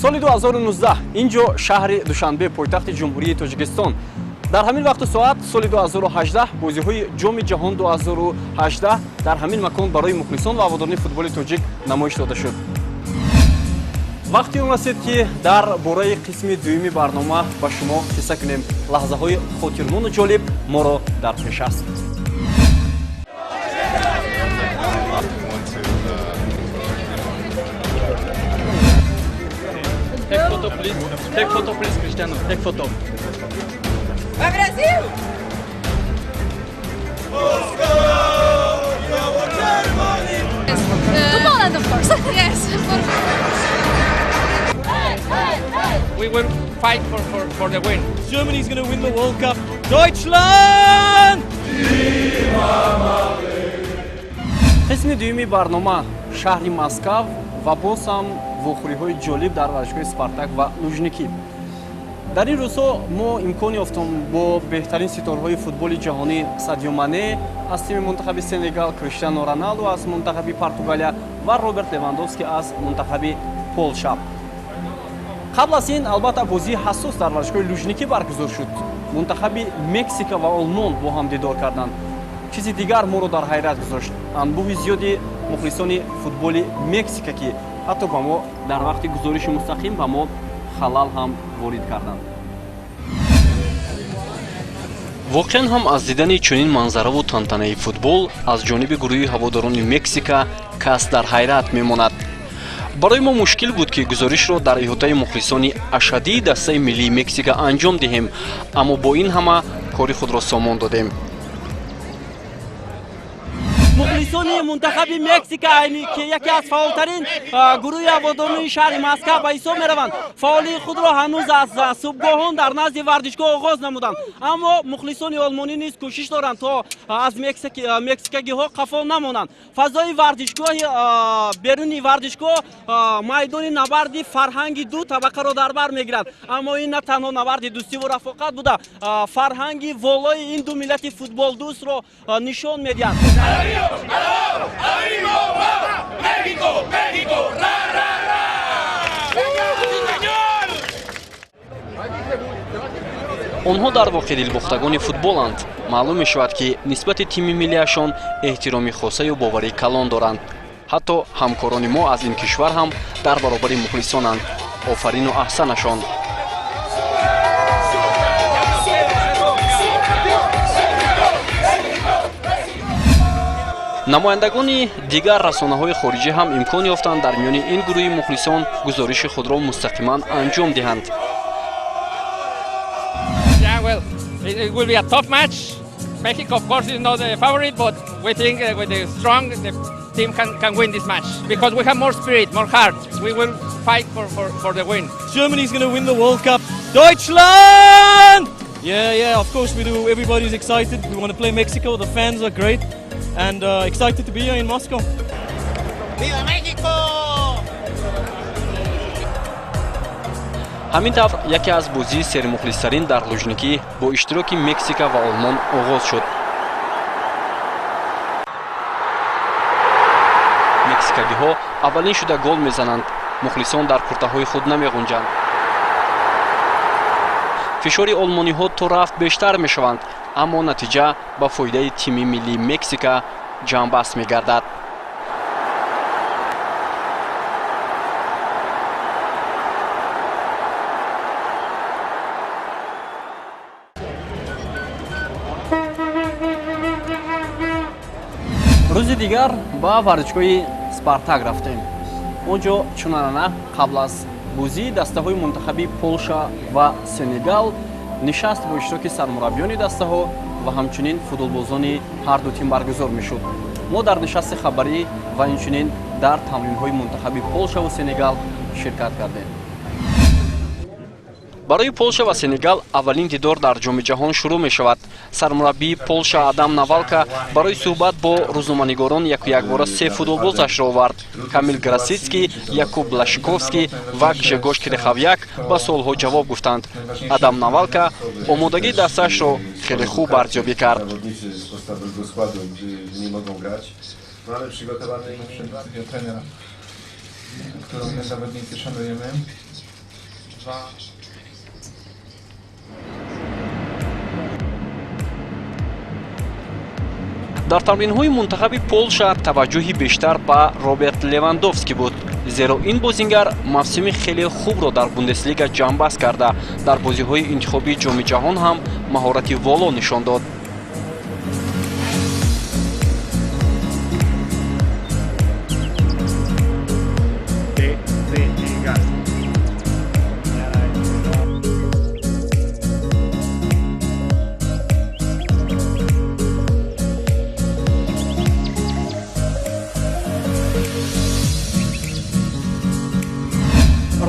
соли 2019 ин ҷо шаҳри душанбе пойтахти ҷумҳурии тоҷикистон дар ҳамин вақту соат соли 2018 бозиҳои ҷоми ҷаҳон 2018 дар ҳамин макон барои мухлисон ва ҳаводорини футболи тоҷик намоиш дода шуд. вақти он расид ки дар бораи қисми дуюми барнома ба шумо қисса кунем. лаҳзаҳои хотирмону ҷолиб моро дар пеш аст. Take photo, please. Take photo, please, Cristiano. Take photo. Vai, Brasil! To Poland, of course. Yes, we will fight for the win. Germany's going to win the World Cup. Deutschland! қисми дуюми барнома шаҳри Москав ва боз ҳам вохӯриҳои ҷолиб дар варзишгоҳи Спартак ва Лужники. дар ин рӯзҳо мо имкон ёфтем бо беҳтарин ситораҳои футболи ҷаҳонӣ Садио Мане аз тими мунтахаби Сенегал, Криштиано Роналду аз мунтахаби Португалия ва Роберт Левандовски аз мунтахаби Полша. қабл аз ин албатта бозии ҳассос дар варзишгоҳи Лужники баргузор шуд. мунтахаби Мексика ва Олмон бо ҳам дидор карданд. чизи дигар моро дар ҳайрат гузошт. анбӯҳи зиёди мухлисони футболи Мексика ки ҳатто ба мо дар вақти гузориши мустақим ба мо халал ҳам ворид карданд. воқеан ҳам аз дидани чунин манзараву тантанаи футбол аз ҷониби гурӯҳи ҳаводорони Мексика кас дар ҳайрат мемонад. барои мо мушкил буд ки гузоришро дар иҳотаи мухлисони ашадии дастаи миллии Мексика анҷом диҳем, аммо бо ин ҳама кори худро сомон додем. мухлисони мунтахаби Мексика ки яке аз фаъолтарин гурӯҳи ҳаводорони шаҳри Москва ба ҳисоб мераванд, фаъолии худро ҳанӯз аз субҳгоҳон дар назди варзишгоҳ оғоз намуданд. аммо мухлисони олмонӣ низ кӯшиш доранд то аз мексикагиҳо қафо намонанд. фазои варзишгоҳи беруни варзишгоҳ майдони набарди фарҳанги ду табақаро дар бар мегирад. аммо ин на танҳо набарди дӯстиву рафоқат буда, фарҳанги волои ин ду миллати футболдӯстро нишон медиҳад. онҳо дар воқеъ дилбохтагони футболанд. маълум мешавад ки нисбати тими миллияшон эҳтироми хосаю боварии калон доранд. ҳатто ҳамкорони мо аз ин кишвар ҳам дар баробари мухлисонанд. офарину аҳсанашон. намояндагони дигар расонаҳои хориҷӣ ҳам имкон ёфтанд дар миёни ин гурӯҳи мухлисон гузориши худро мустақиман анҷом диҳанд. Yeah, well, it will be a tough match. Mexico, of course, is not the favorite, but we think with the strong, the team can win this match because we have more spirit, more heart. We will fight for the win. Germany's going to win the World Cup. Deutschland! Yeah, of course we do. Everybody's excited. We want to play Mexico. The fans are great. And excited to be here in Moscow. Viva Mexico! ҳамин тавр яке аз бозии сермухлистарин дар Лужники бо иштироки Мексика ва Олмон оғоз шуд. мексикагиҳо аввалин шуда гол мезананд. мухлисон дар куртаҳои худ намеғунҷанд. фишори олмониҳо то рафт бештар мешаванд, аммо натиҷа ба фоидаи тими миллии Мексика ҷамъбаст мегардад. рӯзи дигар ба варзишгоҳи Спартак рафтем. он ҷо чунанана қабл аз бозии дастаҳои мунтахаби Полша ва Сенегал нишаст бо иштироки сармураббиёни дастаҳо ва ҳамчунин футболбозони ҳарду тим баргузор мешуд. мо дар нишасти хабарӣ ва инчунин дар тамринҳои мунтахаби Полша ва Сенегал ширкат кардем. барои Полша ва Сенегал аввалин дидор дар ҷоми ҷаҳон шурӯъ мешавад. сармураббии Полша Адам Навалка барои суҳбат бо рӯзноманигорон якбора се футболбозашро овард. Камил Грасицкий, Якуб Блашковский ва Гжегош Креховяк ба суолҳо ҷавоб гуфтанд. Адам Навалка омодагии дасташро хеле хуб арзёбӣ кард. Mamy przygotowaną trenera, którą my zawodnicy szanujemy. дар тамринҳои мунтахаби Полша таваҷҷӯҳи бештар ба Роберт Левандовский буд, зеро ин бозингар мавсими хеле хубро дар Бундеслига ҷамъбаст карда, дар бозиҳои интихобии ҷоми ҷаҳон ҳам маҳорати воло нишон дод.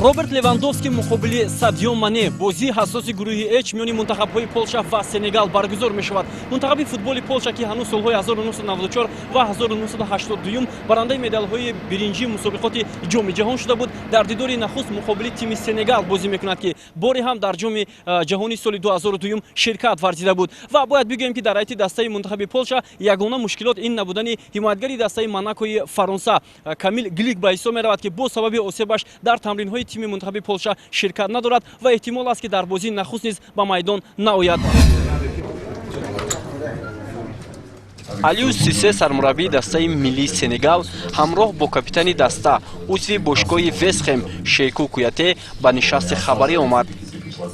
Роберт Левандовский муқобили Садио Мане бозии ҳассоси гурӯҳи H миёни мунтахабҳои Полша ва Сенегал баргузор мешавад. Мунтахаби футболи Полша ки ҳанӯз солҳои 1994 ва 1982 барандаи медалҳои биринҷии мусобиқоти ҷоми ҷаҳон шуда буд, дар дидори нахуст муқобили тими Сенегал бозӣ мекунад ки бори ҳам дар ҷоми ҷаҳони соли 2002 ширкат варзида буд. Ва бояд бигӯем ки дар ҳайати дастаи мунтахаби Полша ягона мушкилот ин набудани ҳимоятгари дастаи Монакои Фаронса Камил Глик ба ҳисоб меравад ки бо сабаби осебаш дар тамринҳои тими мунтахаби Полша ширкат надорад ва эҳтимол аст ки дар бозии нахуст низ ба майдон наояд. Алиу Сисе сармураббии дастаи миллии Сенегал ҳамроҳ бо капитани даста узви бошгоҳи Вестхэм Шейку Куяте ба нишасти хабарӣ омад.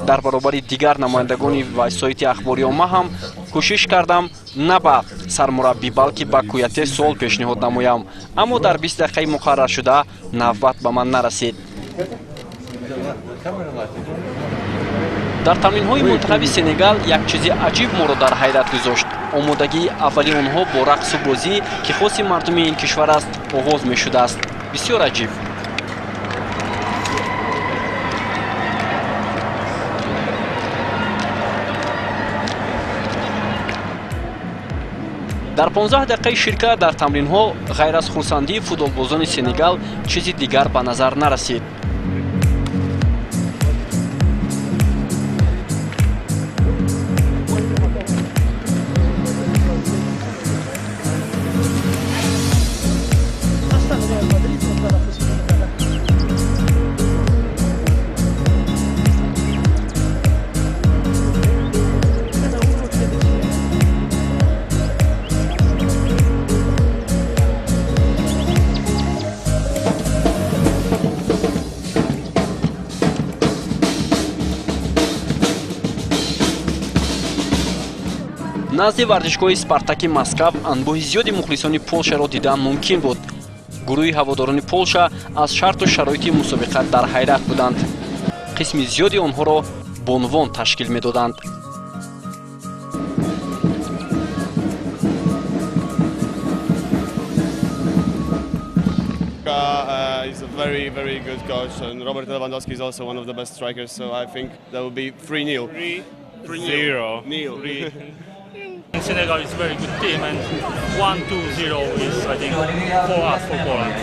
дар баробари дигар намояндагони вайсоити ахбори омма ҳам кӯшиш кардам на ба сармураббӣ балки ба Куяте суол пешниҳод намоям, аммо дар 20 дақиқаи муқарраршуда навбат ба ман нарасид. дар тамринҳои мунтахаби Сенегал як чизи аҷиб моро дар ҳайрат гузошт. омодагии аввали онҳо бо рақсу бозӣ ки хоси мардуми ин кишвар аст оғоз мешудааст. бисёр аҷиб. дар 15 дақиқаи ширкат дар тамринҳо ғайр аз хурсандии футболбозони Сенегал чизи дигар ба назар нарасид. назди варзишгоҳи Спартаки Москав анбӯҳи зиёди мухлисони Полшаро дидан мумкин буд. гурӯҳи ҳаводорони Полша аз шарту шароити мусобиқа дар ҳайрат буданд. қисми зиёди онҳоро бонвон ташкил медоданд. He's a very, very good coach, and Robert Lewandowski is also one of the best strikers, so I think that will be 3-0. 3-0. Nil. Senegal is a very good team, and 1-2-0 is, I think, for us, for Poland.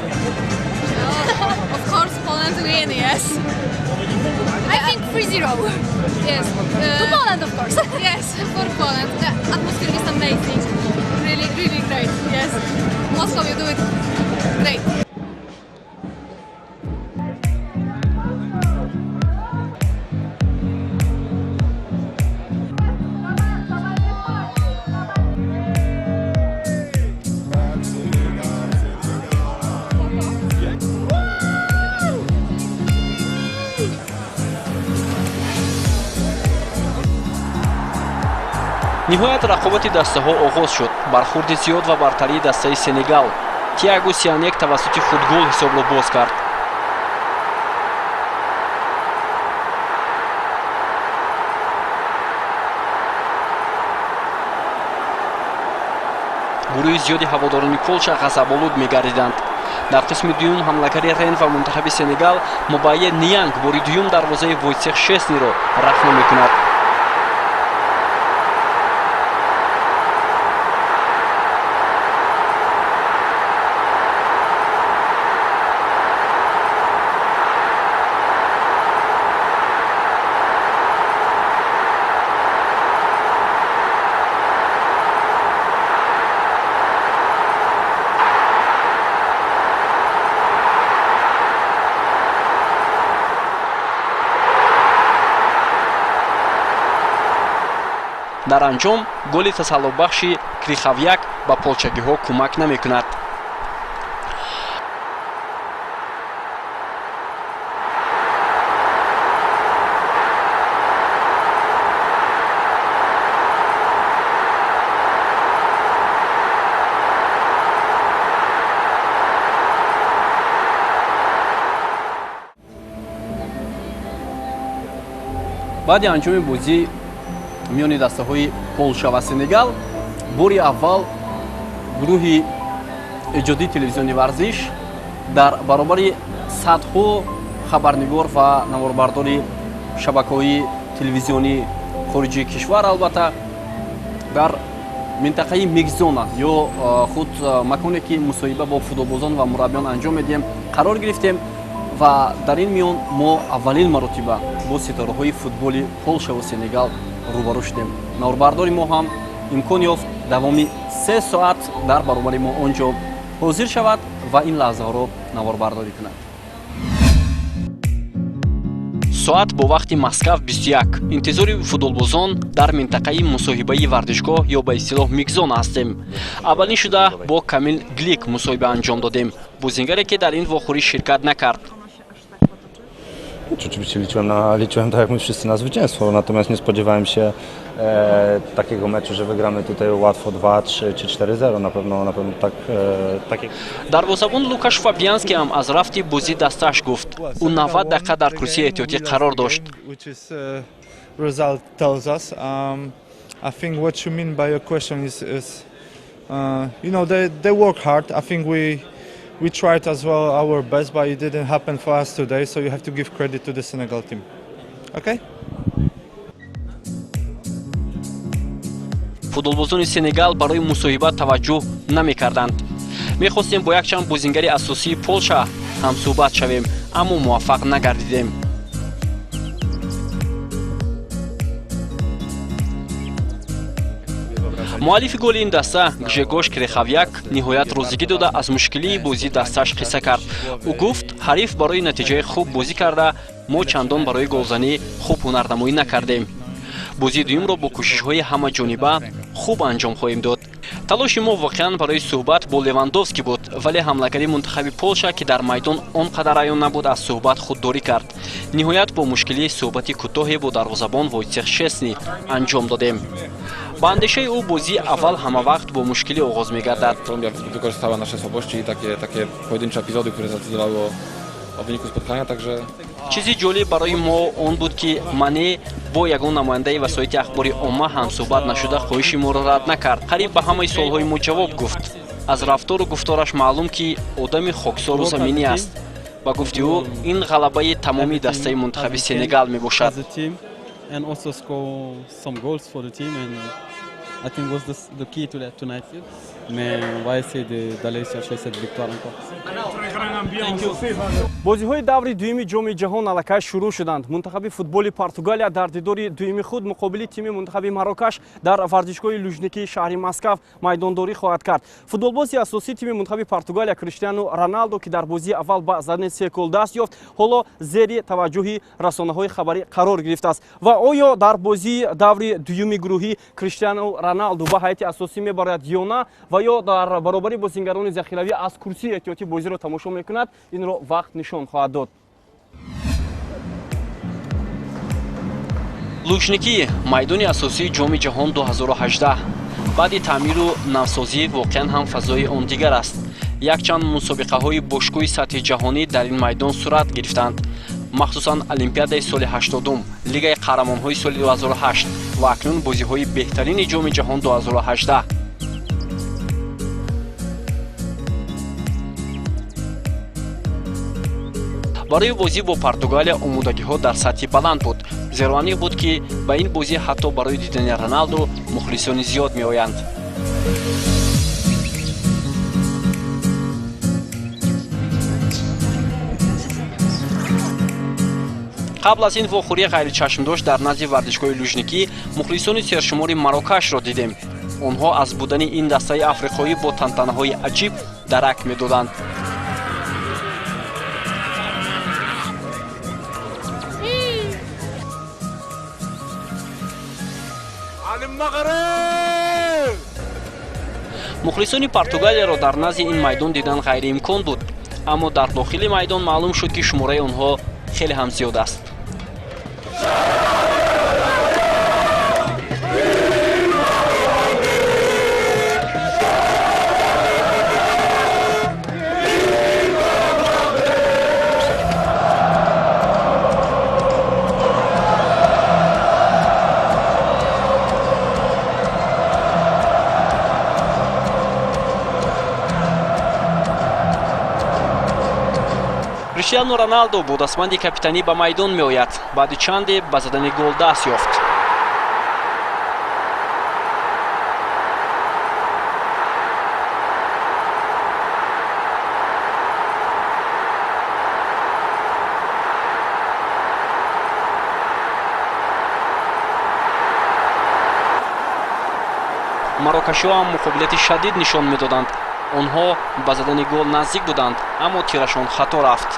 Of course, Poland win, yes. I think 3-0. Yes. To Poland, of course. Yes, for Poland. The atmosphere is amazing. Really, really great. Yes. Moscow, you do it great. ниҳоят рақобати дастаҳо оғоз шуд. бархурди зиёд ва бартарии дастаи Сенегал. Тиаго Сианек тавассути футгол ҳисобро боз кард. гурӯҳи зиёди ҳаводорони Полша ғазаболуд мегардиданд. дар қисми дуюм ҳамлагари Рен ва мунтахаби Сенегал Мобае Ниянг бори дуюм дарвозаи Войцех Шесниро рахна мекунад. дар анҷом голи тасаллутбахши Крихавяк ба полчагиҳо кӯмак намекунад. баъди анҷоми бозӣ миёни дастаҳои Полша ва Сенегал бори аввал гурӯҳи эҷоди телевизиони варзиш дар баробари садҳо хабарнигор ва наворбардори шабакаҳои телевизионии хориҷии кишвар албатта дар минтақаи мегзона ё худ маконе ки мусоҳиба бо футболбозон ва мураббиён анҷом медиҳем қарор гирифтем ва дар ин миён мо аввалин маротиба бо ситораҳои футболи Полша ва Сенегал рӯбарӯ шудем. Наворбардори мо ҳам имкон ёфт давоми 3 соат дар баробари мо он ҷо ҳозир шавад ва ин лаҳзаҳоро наворбардорӣ кунад. соат бо вақти Москав 21 интизори футболбозон дар минтақаи мусоҳибаи вардишгоҳ ё ба истилоҳ мигзон ҳастем. Аввалин шуда бо Камил Глик мусоҳиба анҷом додем, бозингаре ки дар ин вохӯрӣ ширкат накард. Oczywiście liczyłem tak jak my wszyscy na zwycięstwo, natomiast nie spodziewałem się takiego meczu, że wygramy tutaj łatwo 2-3 czy 4-0. Na pewno tak takie. Darvozabon Lukash Fabianski ham az rafti bozî dastash guft. U 90 daqiqa dar kursiy ehtiyotî qaror dosht. Which is result tells us. I think what you mean by your question is you know they work hard. I think we tried as well our best, but it didn't happen for us today. So you have to give credit to the Senegal team. Okay? Футболбозони Сенегал барои мусоҳиба таваҷҷӯҳ намекарданд. Мехостем бо якчанд бозингари асосии Полша ҳам суҳбат шавем, аммо муваффақ нагардидем. муаллифи голи ин даста Гжегош Крихавяк ниҳоят розигӣ дода аз мушкилии бозии дасташ қисса кард. Ӯ гуфт ҳариф барои натиҷаи хуб бозӣ карда, мо чандон барои голзанӣ хуб ҳунарнамоӣ накардем. бозии дуюмро бо кӯшишҳои ҳамаҷониба хуб анҷом хоҳем дод. талоши мо воқеан барои суҳбат бо Левандовски буд, вале ҳамлагари мунтахаби Полша ки дар майдон он қадар аён набуд аз суҳбат худдорӣ кард. ниҳоят бо мушкилии суҳбати кӯтоҳе бо дарвозабон Войцех Шесни анҷом додем. Ba andeszej u bozî awal hamawaqt bo muszkili ogoz megardad. Kolumbia wykorzystała nasze słabości i takie pojedyncze epizody, które zadecydowały o wyniku spotkania, także چیزی جالب برای ما اون بود که منی با یگان نماینده وسایل اخباری عامه هم صحبت نشده خواهش ما را رد نکرد. قریب به همه سوالهای ما جواب گفت. از رفتار و گفتارش معلوم که آدم خاکسار و زمینی است. و گفت او این غلبه تمامی دسته منتخب سنگال می باشد. And also score some goals for the team, and I think was the key to that tonight. Mais on va essayer d'aller chercher cette victoire encore. бозиҳои даври дуюми ҷоми ҷаҳон аллакай шурӯъ шуданд. Мунтахаби футболи Португалия дар дидори дуюми худ муқобили тими мунтахаби Марокаш дар варзишгоҳи лужникии шаҳри Москав майдондорӣ хоҳад кард. Футболбози асосии тими мунтахаби Португалия Криштиану Роналдо ки дар бозии аввал ба задани 3 гол даст ёфт, ҳоло зери таваҷҷӯҳи расонаҳои хабарӣ қарор гирифтааст. Ва оё дар бозии даври дуюми гурӯҳӣ Криштиану Роналдо ба ҳайати асосӣ мебарад ё на, ва ё дар баробари бозингарони захиравӣ аз курсии эҳтиётӣ бозиро тамошо мекунад, инро вақт нишон хоҳад дод. лужникӣ майдони асосии ҷоми ҷаҳон 2018 баъди таъмиру навсозӣ воқеан ҳам фазои он дигар аст. якчанд мусобиқаҳои бошгоҳи сатҳи ҷаҳонӣ дар ин майдон сурат гирифтанд, махсусан олимпиадаи соли 80, лигаи қаҳрамонҳои соли 2008 ва акнун бозиҳои беҳтарини ҷоми ҷаҳон 2018. барои бозӣ бо Португалия омодагиҳо дар сатҳи баланд буд. зеро аниқ буд ки ба ин бозӣ ҳатто барои дидани Роналдо мухлисони зиёд меоянд. қабл аз ин вохӯрии ғайричашмдош дар назди вардишгоҳи лужникӣ мухлисони сершумори Марокашро дидем. онҳо аз будани ин дастаи африқоӣ бо тантанаҳои аҷиб дарак медоданд. мухлисони Португалияро дар назди ин майдон дидан ғайриимкон буд, аммо дар дохили майдон маълум шуд ки шумораи онҳо хеле ҳам зиёд аст. Криштиану Роналдо бо дастбанди капитанӣ ба майдон меояд. Баъди чанде ба задани гол даст ёфт. марокашиҳо ҳам муқобилати шадид нишон медоданд. онҳо ба задани гол наздик буданд, аммо тирашон хато рафт.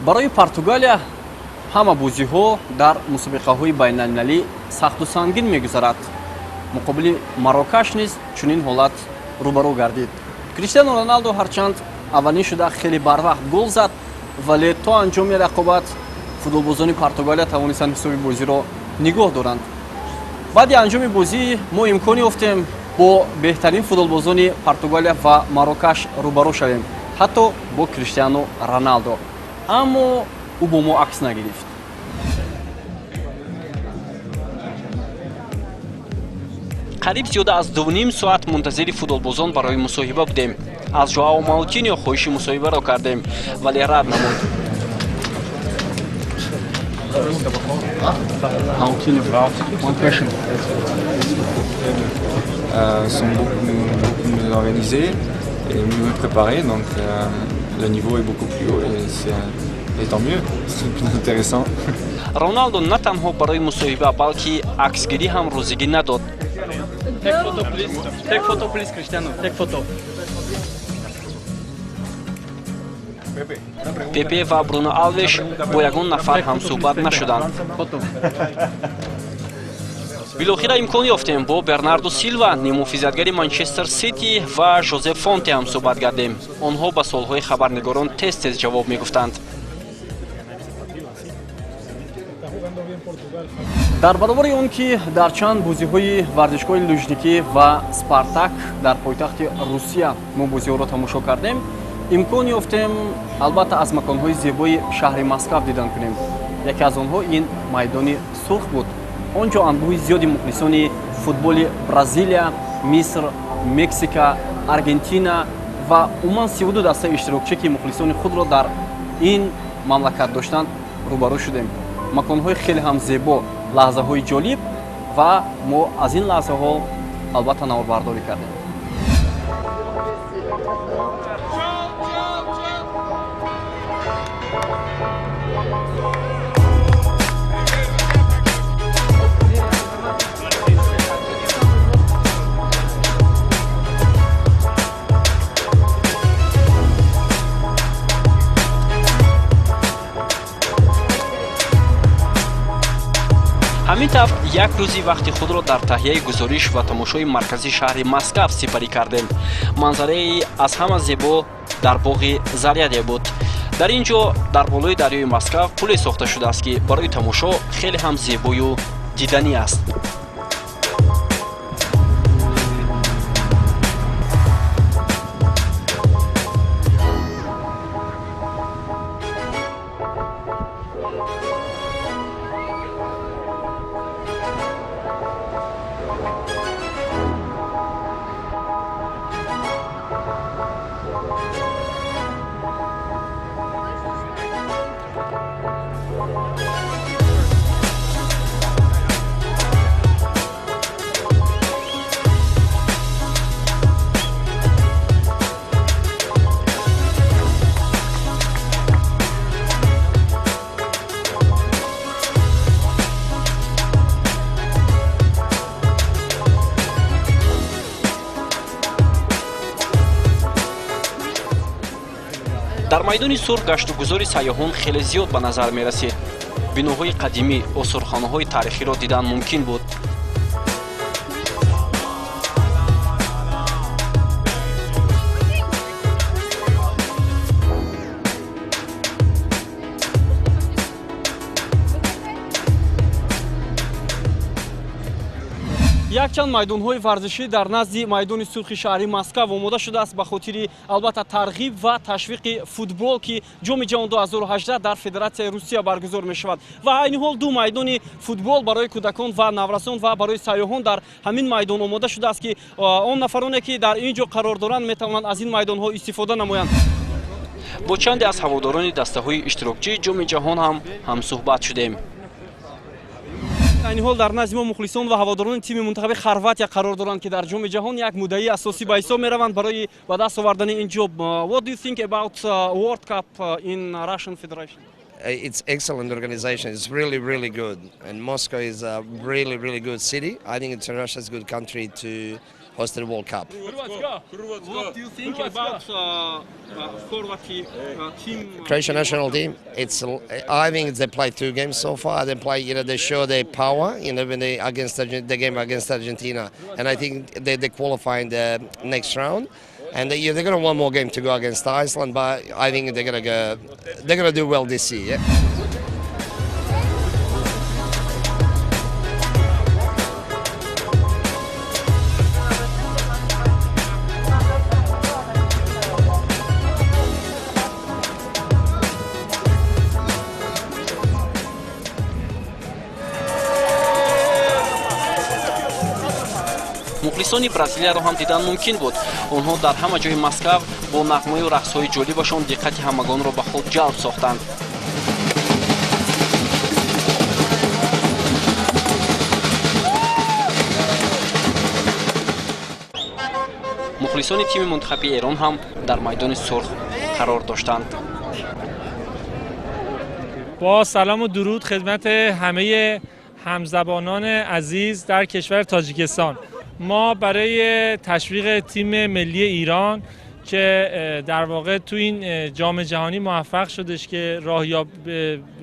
барои Португалия ҳама бозиҳо дар мусобиқаҳои байналмилалӣ сахту сангин мегузарад. муқобили Марокаш низ чунин ҳолат рӯбарӯ гардид. Криштиану Роналдо ҳарчанд аввалин шуда хеле барвақт гол зад, вале то анҷоми рақобат футболбозони Португалия тавонистанд ҳисоби бозиро нигоҳ доранд. баъди анҷоми бозӣ мо имкон ёфтем бо беҳтарин футболбозони Португалия ва Марокаш рӯбарӯ шавем, ҳатто бо Криштиану Роналдо. аммо ӯ бо мо акс нагирифт. қариб зиёда аз 2.5 соат мунтазири футболбозон барои мусоҳиба будем. аз Жоао Маутиньо хоҳиши мусоҳибаро кардем, вале рад намуд. Sont beaucoup mieux organisés et mieux préparés, donc le niveau est beaucoup plus haut et tant mieux, c'est plus intéressant. Роналдо на танҳо барои мусоҳиба, балки аксгирӣ ҳам розигӣ надод. Пепе ва Бруно Алвеш бо ягон нафар ҳам суҳбат нашуданд. билохира имкон ёфтем бо Бернардо Силва, немуҳофизатгари Манчестер Сити ва Жозеф Фонте ҳам суҳбат кардем. онҳо ба суолҳои хабарнигорон тез ҷавоб мегуфтанд. дар баробари он ки дар чанд бозиҳои варзишгоҳи лужникӣ ва Спартак дар пойтахти Русия мо бозиҳоро тамошо кардем, имкон ёфтем албатта аз маконҳои зебои шаҳри Москав дидан кунем. яке аз онҳо ин майдони сурх буд. он ҷо анбӯҳи зиёди мухлисони футболи Бразилия, Миср, Мексика, Аргентина ва умуман 32 даста иштирокчӣ ки мухлисони худро дар ин мамлакат доштанд рӯбарӯ шудем. маконҳои хеле ҳам зебо, лаҳзаҳои ҷолиб ва мо аз ин лаҳзаҳо албатта наворбардорӣ кардем. ҳамин тавр як рӯзи вақти худро дар таҳияи гузориш ва тамошои маркази шаҳри Москав сипарӣ кардем. манзараи аз ҳама зебо дар боғи Зарядия буд. дар ин ҷо дар болои дарёи Москав пуле сохта шудааст ки барои тамошо хеле ҳам зебою диданӣ аст. дар майдони сурх гаштугузори сайёҳон хеле зиёд ба назар мерасид. биноҳои қадимӣ, осурхонаҳои таърихиро дидан мумкин буд. якчанд майдонҳои варзишӣ дар назди майдони сурхи шаҳри Москав омода шудааст ба хотири албатта тарғиб ва ташвиқи футбол ки ҷоми ҷаҳон 2018 дар Федератсияи Русия баргузор мешавад. Ва айни ҳол ду майдони футбол барои кӯдакон ва наврасон ва барои сайёҳон дар ҳамин майдон омода шудааст ки он нафароне ки дар ин ҷо қарор доранд метавонанд аз ин майдонҳо истифода намоянд. бо чанде аз ҳаводорони дастаҳои иштирокчии ҷоми ҷаҳон ҳам ҳамсуҳбат шудем. айни ҳол дар назди мо мухлисон ва ҳаводорони тими мунтахаби Хорватия қарор доранд ки дар ҷоми ҷаҳон як муддаи асосӣ ба ҳисоб мераванд барои ба даст овардани ин ҷоб. What do you think about World Cup in Russian Federation? It's excellent organization. It's really, really good. And Moscow is a really, really good city. I think it's Russia's good country to host the World Cup. What do you think about Хорватия team? Croatian national team. I think they played 2 games so far. They show their power, when they the game against Argentina, and I think they qualify in the next round. And they're going to one more game to go against Iceland, but I think they're going to do well this year. Yeah? мухлисони Бразилияро ҳам дидан мумкин буд. онҳо дар ҳама ҷои Москав бо нағмаю рақсҳои ҷолибашон диққати ҳамагонро ба худ ҷалб сохтанд. мухлисони тими мунтахаби Эрон ҳам дар майдони сурх қарор доштанд. با سلام و درود خدمت همه همزبانان عزیز در کشور تاجیکستان. ما برای تشویق تیم ملی ایران که در واقع تو این جام جهانی موفق شدش که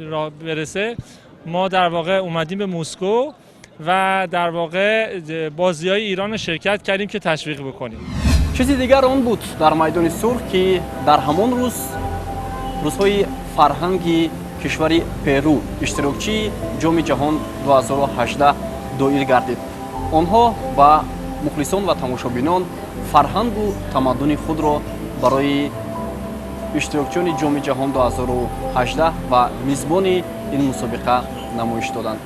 راه برسه، ما در واقع اومدیم به مسکو و در واقع بازی‌های ایران رو شرکت کردیم که تشویق بکنیم. چیزی دیگر آن بود در میدان سرخ که در همان روزهای فرهنگی کشوری پرو اشتراکچی جام جهان 2018 دایر گردید. آنها با مخلصان و تماشابینان فرهنگ و تمدن خود را برای اشتراکچیان جام جهان 2018 و میزبان این مسابقه نمایش دادند.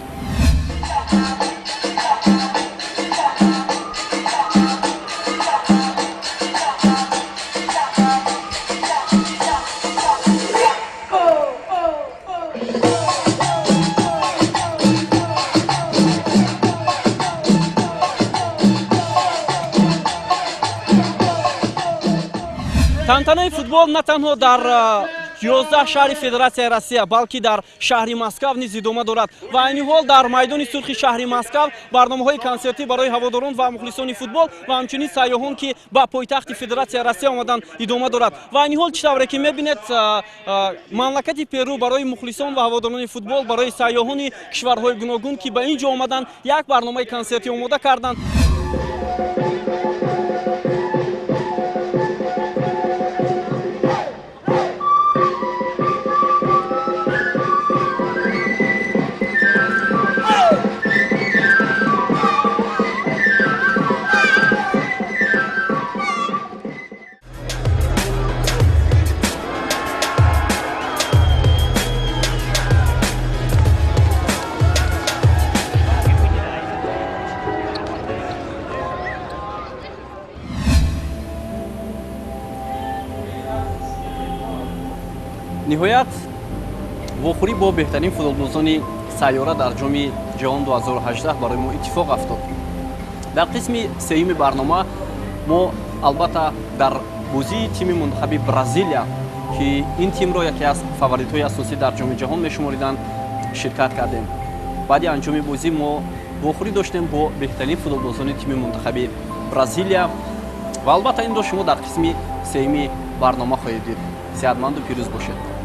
тантанаи футбол на танҳо дар 11 шаҳри Федератсияи Россия, балки дар шаҳри Москав низ идома дорад. Ва айни ҳол дар майдони сурхи шаҳри Москав барномаҳои консертӣ барои ҳаводорон ва мухлисони футбол ва ҳамчунин сайёҳон ки ба пойтахти Федератсияи Россия омадан идома дорад. Ва айни ҳол чӣ тавре ки мебинед мамлакати Перу барои мухлисон ва ҳаводорони футбол, барои сайёҳони кишварҳои гуногун ки ба ин ҷо омадан як барномаи консертӣ омода карданд. ниҳоят вохӯрӣ бо беҳтарин футболбозони сайёра дар ҷоми ҷаҳон 2018 барои мо иттифоқ афтод. дар қисми сеюми барнома мо албатта дар бозии тими мунтахаби Бразилия ки ин тимро яке аз фаворитҳои асосӣ дар ҷоми ҷаҳон мешумориданд ширкат кардем. баъди анҷоми бозӣ мо вохӯрӣ доштем бо беҳтарин футболбозони тими мунтахаби Бразилия ва албатта ин ро шумо дар қисми сеюми барнома хоҳед дид. सेहतमंद و پیروز باشید.